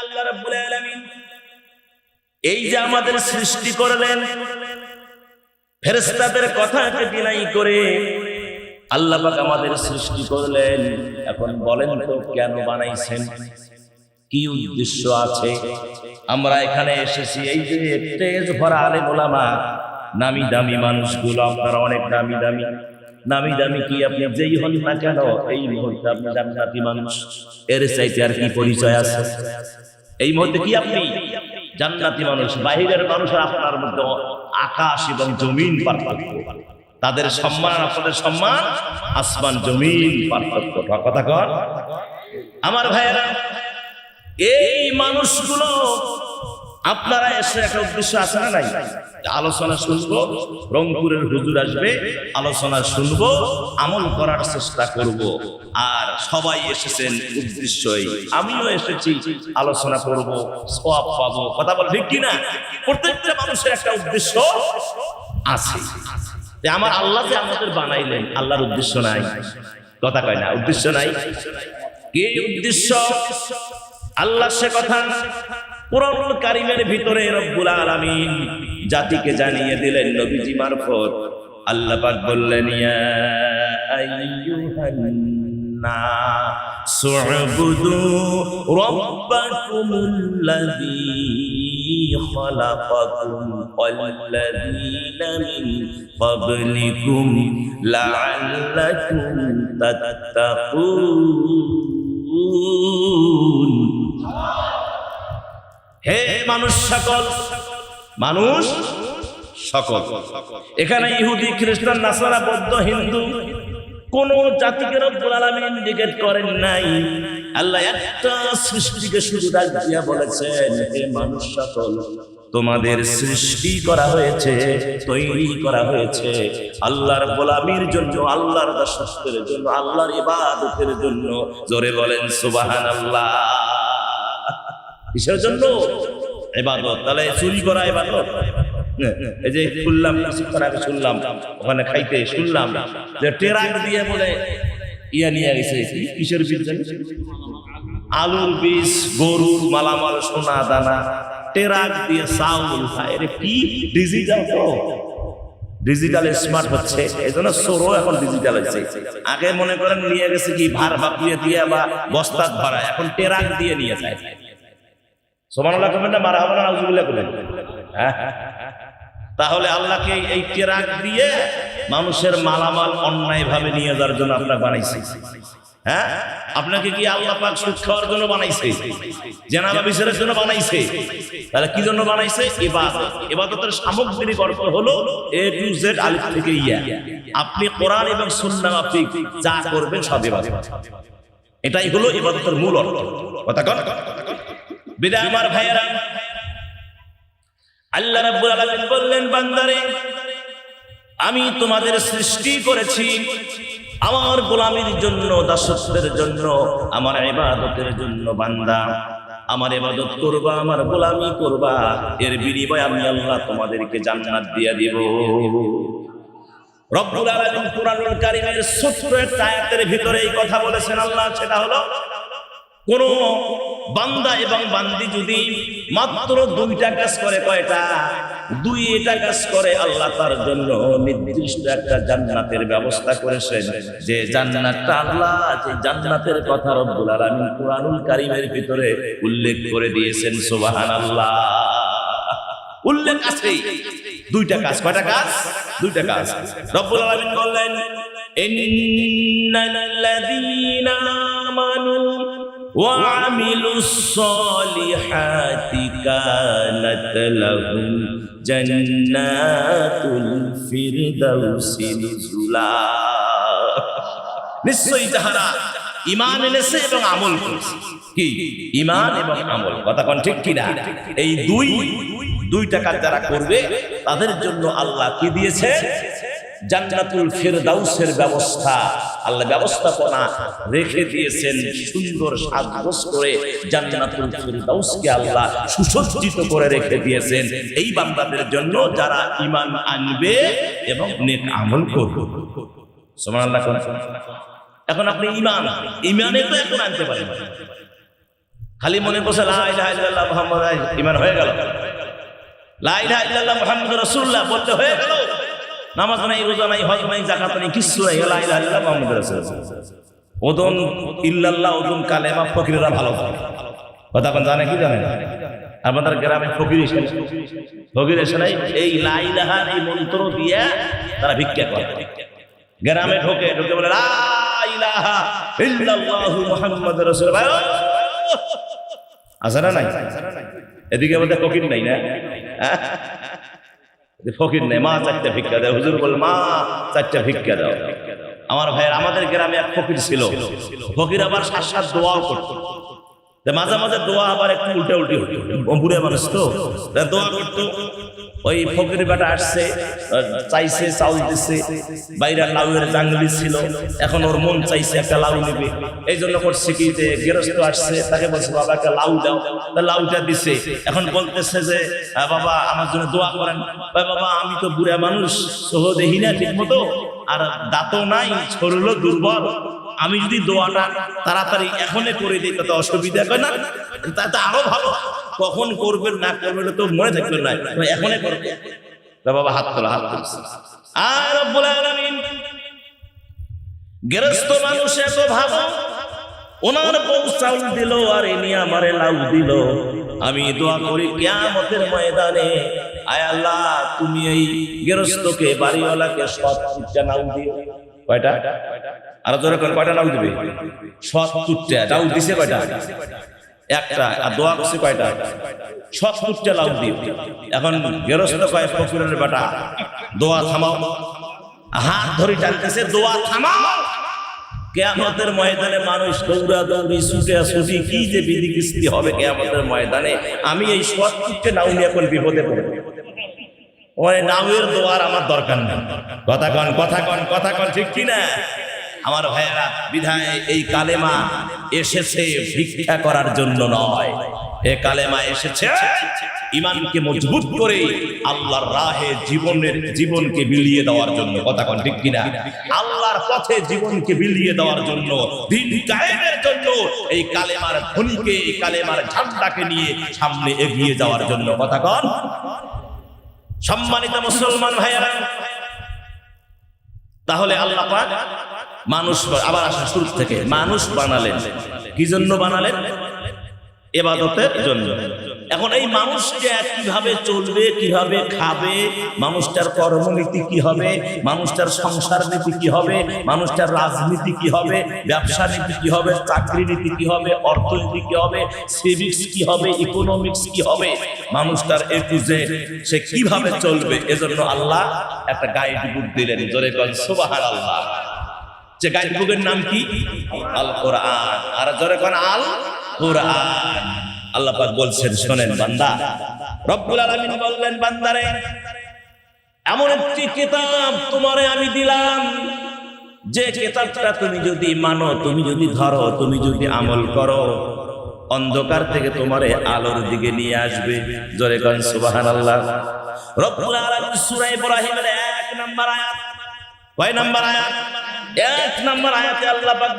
আল্লাহ রাব্বুল আলামিন এই যে আমাদের সৃষ্টি করলেন, ফেরেশতাদের কথাকে বিনয় করে আল্লাহ পাক আমাদের সৃষ্টি করলেন। এখন বলেন তো কেন বানাইছেন, কি উদ্দেশ্য আছে? আমরা এখানে এসেছি, এই যে স্টেজ ভরা আলেম ওলামা, নামি দামি মানুষগুলো, আপনারা অনেক দামি দামি, নামি দামি কি আপনি যেই হন না কেন, এই মুহূর্তে আপনি জান্নাতি মানুষ। এর চাইতে আর কি পরিচয় আছে? এই মুহূর্তে কি আপনি জান্নাতি মানুষ? বাহিরের মানুষ আর আপনার মধ্যে আকাশ এবং জমিন পার্থক্য। তাদের সম্মান আপনাদের সম্মান আসমান জমিন পার্থক্য। কথা কর আমার ভাইয়েরা, এই মানুষগুলো আপনারা এসে একটা উদ্দেশ্য আছে না নাই? আলোচনা শুনবো, রংপুরের হুজুর আসবে, আলোচনা শুনবো, আমল করার চেষ্টা করব। আর সবাই এসেছেন উদ্দেশ্যই, আমিও এসেছি, আলোচনা করব, সওয়াব পাবো। কথা বল ঠিক কিনা? প্রত্যেকটা মানুষের একটা উদ্দেশ্য আছে। যে আমার আল্লাহ যে আমাদের বানাইলেন, আল্লাহর উদ্দেশ্য নাই? কথা কয় না, উদ্দেশ্য নাই। কি উদ্দেশ্য? আল্লাহ সে কথা কুরআনুল কারীমের ভিতরে রব্বুল আলামিন জাতিকে জানিয়ে দিলেন নবীজি মারফত। আল্লাহ পাক বললেন, ইয়া আইয়ুহান নাসু উবুদু রাব্বাকুমুল্লাযী খালাকাকুম ওয়াল্লাযীনা মিন ক্বাবলিকুম লাআল্লাকুম তাত্তাকুন। হে মানুষ সকল, মানুষ সকল। এখানে ইহুদি, খ্রিস্টান, নাসারা, বৌদ্ধ, হিন্দু কোন জাতিকে রব্বুল আলামিন ইন্ডিকেট করেন নাই। আল্লাহ একটা সৃষ্টিকে শুধু ডাক দিয়া বলেছেন, হে মানুষ সকল, তোমাদের সৃষ্টি করা হয়েছে, তৈরি করা হয়েছে আল্লাহর গোলামির জন্য, আল্লাহর দাসত্বের জন্য, আল্লাহর ইবাদতের জন্য। জোরে বলেন সুবহানাল্লাহ। কিসের জন্য? ইবাদত। তাহলে চুরি করা ইবাদত? এই যে শুনলাম, কিছুক্ষণ আগে শুনলাম, ওখানে খাইতে শুনলাম যে ট্রাক দিয়ে বলে ইয়া নিয়ে গেছে, কিসের বীজ? আলুর বীজ, গরুর মালামাল, সোনা দানা, ট্রাক দিয়ে চাউল খায়। কি ডিজিটাল, তো ডিজিটাল স্মার্ট হচ্ছে, এই জন্য চোরও এখন ডিজিটাল হয়েছে। আগে মনে করেন নিয়ে গেছে কি ভার বাপিয়ে দিয়ে বা বস্তাত ভরা, এখন ট্রাক দিয়ে নিয়ে যায়। সুবহানাল্লাহ করবেন না? মারহাবা না নাউজুবিল্লাহ করবেন? তাহলে আল্লাহকে এই ট্রাক দিয়ে মানুষের মালামাল অন্যায় ভাবে নিয়ে যাওয়ার জন্য আপনাকে বানাইছে। হ্যাঁ, আপনাকে কি আল্লাহ পাক সুদ খাওয়ার জন্য বানাইছে? জানাজা বিচারের জন্য বানাইছে? তাহলে কি জন্য বানাইছে? ইবাদত। ইবাদতের সামগ্রিক অর্থ হলো এ টু জেড, আলিফ থেকে ইয়া। আপনি কোরআন এবং সুন্নাহ মাফিক যা করবেন সব ইবাদত। এটাই হলো ইবাদতের মূল অর্থ। কথা কন বিদায় আমার ভাইয়েরা, আল্লাহ রাব্বুল আলামিন বললেন, বান্দারে আমি তোমাদের সৃষ্টি করেছি আমার গোলামির জন্য, দাসত্বের জন্য, আমার ইবাদতের জন্য। বান্দা আমার ইবাদত করবা, আমার গোলামি করবা, এর বিনিময়ে আমি আল্লাহ তোমাদেরকে জান্নাত দিয়ে দিব। রব্বুল আলামিন কুরআনুল কারীমের ছোট্ট একটা আয়াতের ভিতরে এই কথা বলেছেন আল্লাহ। সেটা হলো, কোন বান্দা এবং বান্দি যদি মাত্র দুইটা কাজ করে, কয়টা? দুইটা কাজ করে, আল্লাহ তার জন্য নির্দিষ্ট একটা জান্নাতের ব্যবস্থা করেছেন। যে জান্নাতটা আল্লাহ, যে জান্নাতের কথা রব্বুল আলামিন কুরআনুল কারীমের ভিতরে উল্লেখ করে দিয়েছেন। সুবহানাল্লাহ। উল্লেখ আছে দুইটা কাজ। কয়টা কাজ? দুইটা কাজ। রব্বুল আলামিন বললেন, ইন্নাল্লাযীনা আমানু وعملوا الصالحات كانت لهم جنات الفردوس نزلا। নিশ্চয়ই যাহারা ঈমান এনেছে এবং আমল করেছে। কি? ঈমান এবং আমল। কথা কোন ঠিক কিনা? এই দুইটা কাজ যারা করবে তাদের জন্য আল্লাহ কি দিয়েছে? জান্নাতুল ফিরদাউসের ব্যবস্থা। আল্লাহ ব্যবস্থাপনা রেখে দিয়েছেন, সুন্দর সাজগোজ করে জান্নাতুল ফিরদাউসকে আল্লাহ সুসজ্জিত করে রেখে দিয়েছেন এই বান্দাদের জন্য যারা ঈমান আনবে এবং নেক আমল করবে। সুবহানাল্লাহ। এখন আপনি ঈমানে তো এখন আনতে পারেন, খালি মনে করছে লা ইলাহা ইল্লাল্লাহ মুহাম্মাদুর রাসূলুল্লাহ, ঈমান হয়ে গেল। লা ইলাহা ইল্লাল্লাহ মুহাম্মাদুর রাসূলুল্লাহ বলতে হয়ে গেল, নামাজ নাই, রোজা নাই, হজ নাই, যাকাত নাই, কিচ্ছু নাই, লা ইলাহা ইল্লাল্লাহ মুহাম্মাদুর রাসূলুল্লাহ। ওদন ইল্লাল্লাহ, ওদন কালেমা ফকিররা ভালো থাকে। কথা কোন জানে কি জানে? আমাদের গ্রামে ফকির এসে নাই, এই লা ইলাহা এই মন্ত্র দিয়ে তারা ভিক্ষা করে। গ্রামে ঢোকে বলে লা ইলাহা ইল্লাল্লাহু মুহাম্মাদুর রাসূলুল্লাহ। আছে না নাই? এদিকে আমাদের ফকির নাই না, ফকির নেই, মা চারটা ভিক্ষা দাও। হুজুর বল মা চারটা ভিক্ষা দাও। আমার ভাইয়ের, আমাদের গ্রামে এক ফকির ছিল, ফকির আবার সাত দোয়াও করতো। মাঝে মাঝে দোয়া আবার একটু উল্টে উল্টি হতো, বুড়ে মানুষ তো দোয়া করতো। ওই ফকির বেটা আসছে, চাইছে, চাউল দিচ্ছে, বাইরে লাউয়ের জাঙ্গলি ছিল, এখন ওর মন চাইছে একটা লাউ নিবে। এই জন্য করছে কি, যে গেরস্ত আসছে, তাকে বলছে বাবা একটা লাউ দাও, লাউটা দিছে। এখন বলতেছে যে বাবা আমার জন্য দোয়া করেন। বাবা আমি তো বুড়া মানুষ, সহ দেখি না ঠিক মতো, আর দাঁতও নাই, শরীর দুর্বল, আমি যদি দোয়াটা তাড়াতাড়ি এখনই করে দিই তাতে অসুবিধা হয় না? তাতে আরো ভালো, কখন করবেন না করবেন তো মনে থাকবেন না, এখনই করবে। বাবা হাত তোলা, হাত তুলছে। আর রব্বুল আলামিন গেরস্ত মানুষ এত ভালো, ওনার বউ চাউল দিল আর এ নিয়ে আমারে লাউ দিল। আমি দোয়া করি কিয়ামতের ময়দানে, আয় আল্লাহ তুমি এই গেরস্তকে, বাড়িওয়ালাকে সৎ নাউ দিও। কয়টা? আর জোরে কোন কয়টা নাউ দিবে? সৎ নাউ দিছে কয়টা? একটা। আর দোয়া করছে কয়টা? সৎ লাউ দিও। এখন গেরস্ত কয় ফকিরের বেটা দোয়া থামাও, হাত ধরে টানতেছে, দোয়া থামাও। কিয়ামতের ময়দানে মানুষ দৌড়া দৌড়ি, ছুটে ছুটি, কি যে বিধি কিস্তি হবে কিয়ামতের ময়দানে। আমি এই সৎ নাউ নিয়ে কোন বিপদে পড়ব? ওই নাউয়ের দোয়ার আমার দরকার নেই। কথা কন ঠিক কিনা আমার ভাইয়েরা? বিধায় এই কালেমা এসেছে ভিক্ষা করার জন্য নয়, এ কালেমা এসেছে ঈমানকে মজবুত করে আল্লাহর রাহে জীবনকে বিলিয়ে দেওয়ার জন্য। কথা কন ঠিক কিনা? আল্লাহর পথে জীবনকে বিলিয়ে দেওয়ার জন্য, দ্বীন কায়েমের জন্য, এই কালেমার ধ্বনিকে, এই কালেমার ঝান্ডাকে নিয়ে সামনে এগিয়ে যাওয়ার জন্য। কথা কন। সম্মানিত মুসলমান ভাইয়েরা, তাহলে আল্লাহ পাক মানুষ, আবার আসা শুরু থেকে, মানুষ বানালেন কি জন্য? বানালেন ইবাদতের জন্য। এখন এই মানুষটা কিভাবে চলবে, কিভাবে খাবে, মানুষটার কর্মনীতি কি হবে, মানুষটার সংসার নীতি কি হবে, মানুষটার রাজনীতি কি হবে, ব্যবসা নীতি কি হবে, চাকরি নীতি কি হবে, অর্থনীতি কি হবে, সিভিক্স কি হবে, ইকোনমিক্স কি হবে, মানুষটার এ টু জেড সে কিভাবে চলবে, এজন্য আল্লাহ একটা গাইড বুক দিলেন। জোরে বল সুবহানাল্লাহ। যে গাইড বুকের নাম কি? আল কোরআন। আর জোরে কোন আল কোরআন। আল্লাহ পাক বলছেন, শোনেন বান্দা, রব্বুল আলামিন বললেন বান্দারে, এমন একটি কিতাব তোমারে আমি দিলাম, যে কিতাবটা তুমি যদি মানো, তুমি যদি ধরো, তুমি যদি আমল করো, অন্ধকার থেকে তোমারে আলোর দিকে নিয়ে আসবে। জোরে কোন সুবহানাল্লাহ। রব্বুল আলামিন সূরা ইব্রাহিমের 1 নম্বর আয়াত, কয় নম্বর আয়াত? 1 নম্বর আয়াতে আল্লাহ পাক